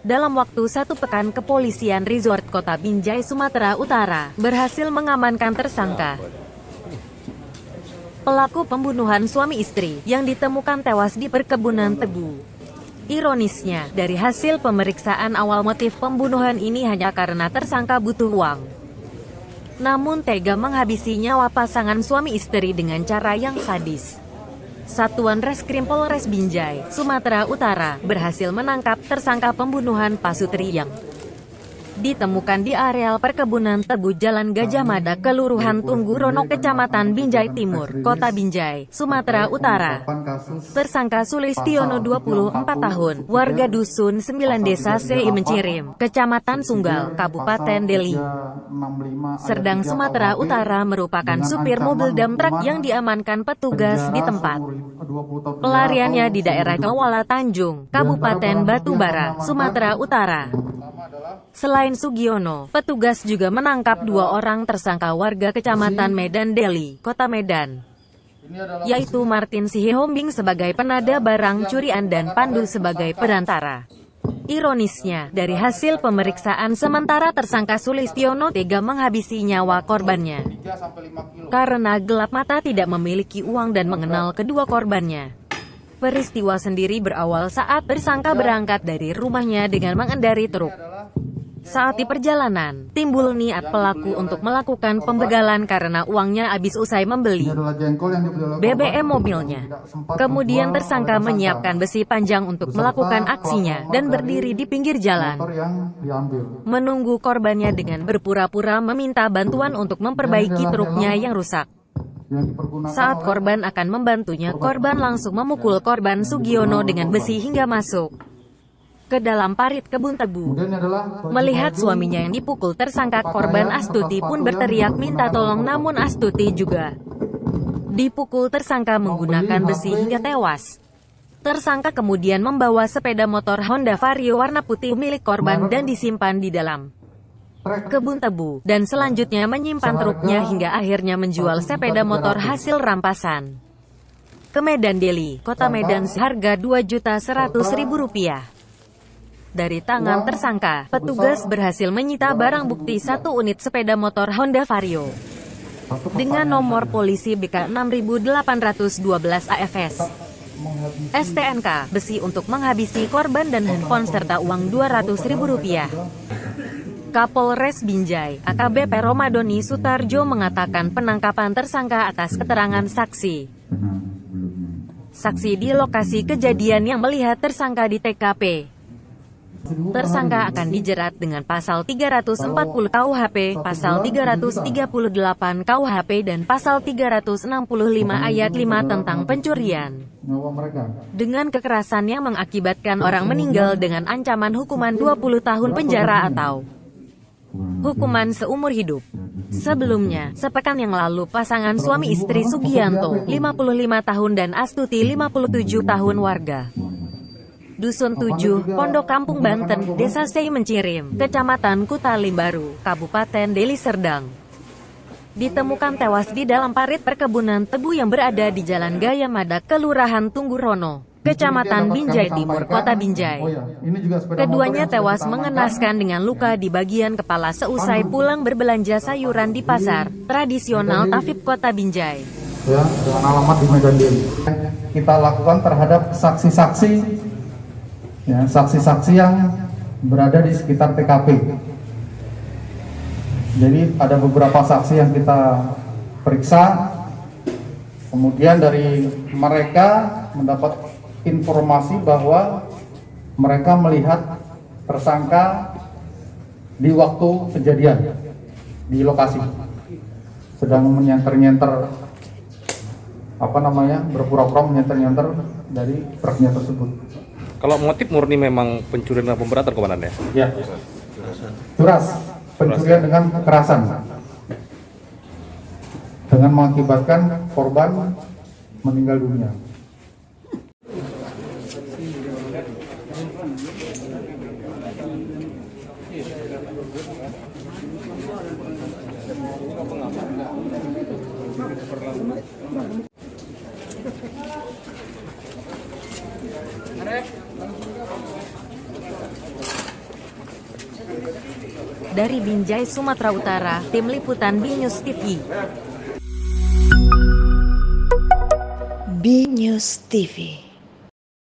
Dalam waktu 1 pekan, kepolisian resort Kota Binjai, Sumatera Utara, berhasil mengamankan tersangka pelaku pembunuhan suami istri yang ditemukan tewas di perkebunan tebu. Ironisnya, dari hasil pemeriksaan awal, motif pembunuhan ini hanya karena tersangka butuh uang. Namun tega menghabisi nyawa pasangan suami istri dengan cara yang sadis. Satuan Reskrim Polres Binjai, Sumatera Utara, berhasil menangkap tersangka pembunuhan Pasutri yang ditemukan di areal perkebunan tebu Jalan Gajah Mada, Kelurahan Tunggurono, Kecamatan Binjai Timur, Kota Binjai, Sumatera Utara. Tersangka Sulistiono, 24 tahun, warga Dusun 9 Desa Sei Mencirim, Kecamatan Sunggal, Kabupaten Deli Serdang, Sumatera Utara, merupakan supir mobil dump truck yang diamankan petugas di tempat pelariannya di daerah Kawala Tanjung, Kabupaten Batubara, Sumatera Utara. Selain Sugiono, petugas juga menangkap 2 orang tersangka warga Kecamatan Medan Deli, Kota Medan, yaitu Martin Sihombing sebagai penada barang curian dan Pandu sebagai perantara. Ironisnya, dari hasil pemeriksaan sementara, tersangka Sulistiono tega menghabisi nyawa korbannya karena gelap mata, tidak memiliki uang dan mengenal kedua korbannya. Peristiwa sendiri berawal saat tersangka berangkat dari rumahnya dengan mengendarai truk. Saat di perjalanan, timbul niat pelaku untuk melakukan pembegalan karena uangnya habis usai membeli BBM mobilnya. Kemudian tersangka menyiapkan besi panjang untuk melakukan aksinya dan berdiri di pinggir jalan, menunggu korbannya dengan berpura-pura meminta bantuan untuk memperbaiki truknya yang rusak. Saat korban akan membantunya, korban langsung memukul korban Sugiono dengan besi hingga masuk ke dalam parit kebun tebu. Melihat suaminya yang dipukul, tersangka korban Astuti pun berteriak minta tolong, namun Astuti juga dipukul tersangka menggunakan besi hingga tewas. Tersangka kemudian membawa sepeda motor Honda Vario warna putih milik korban dan disimpan di dalam kebun tebu, dan selanjutnya menyimpan truknya hingga akhirnya menjual sepeda motor hasil rampasan ke Medan Deli, Kota Medan, seharga Rp2.100.000. Dari tangan tersangka, petugas berhasil menyita barang bukti 1 unit sepeda motor Honda Vario dengan nomor polisi BK 6812 AFS, STNK, besi untuk menghabisi korban dan handphone serta uang Rp200.000. Kapolres Binjai, AKBP Romadoni Sutarjo, mengatakan penangkapan tersangka atas keterangan saksi di lokasi kejadian yang melihat tersangka di TKP. Tersangka akan dijerat dengan pasal 340 KUHP, pasal 338 KUHP, dan pasal 365 ayat 5 tentang pencurian dengan kekerasan yang mengakibatkan orang meninggal dengan ancaman hukuman 20 tahun penjara atau hukuman seumur hidup. Sebelumnya, sepekan yang lalu, pasangan suami istri Sugianto, 55 tahun, dan Astuti, 57 tahun, warga Dusun 7, Pondok Kampung Banten, Desa Sei Mencirim, Kecamatan Kutalim Baru, Kabupaten Deli Serdang, ditemukan tewas di dalam parit perkebunan tebu yang berada di Jalan Gajah Mada, Kelurahan Tunggurono, Kecamatan Binjai Timur, Kota Binjai. Keduanya tewas mengenaskan dengan luka di bagian kepala seusai pulang berbelanja sayuran di pasar tradisional Tafib, Kota Binjai. Ya, dengan alamat di Medan Deli. Kita lakukan terhadap saksi-saksi, ya, saksi-saksi yang berada di sekitar TKP. Jadi ada beberapa saksi yang kita periksa, kemudian dari mereka mendapat informasi bahwa mereka melihat tersangka di waktu kejadian di lokasi sedang menyenter-nyenter, berpura-pura menyenter-nyenter dari truknya tersebut. Kalau motif murni memang pencurian dan pemberatan, Komandan, ya? Ya, curas, pencurian dengan kekerasan, dengan mengakibatkan korban meninggal dunia. Dari Binjai, Sumatera Utara, Tim Liputan BNews TV. BNews TV.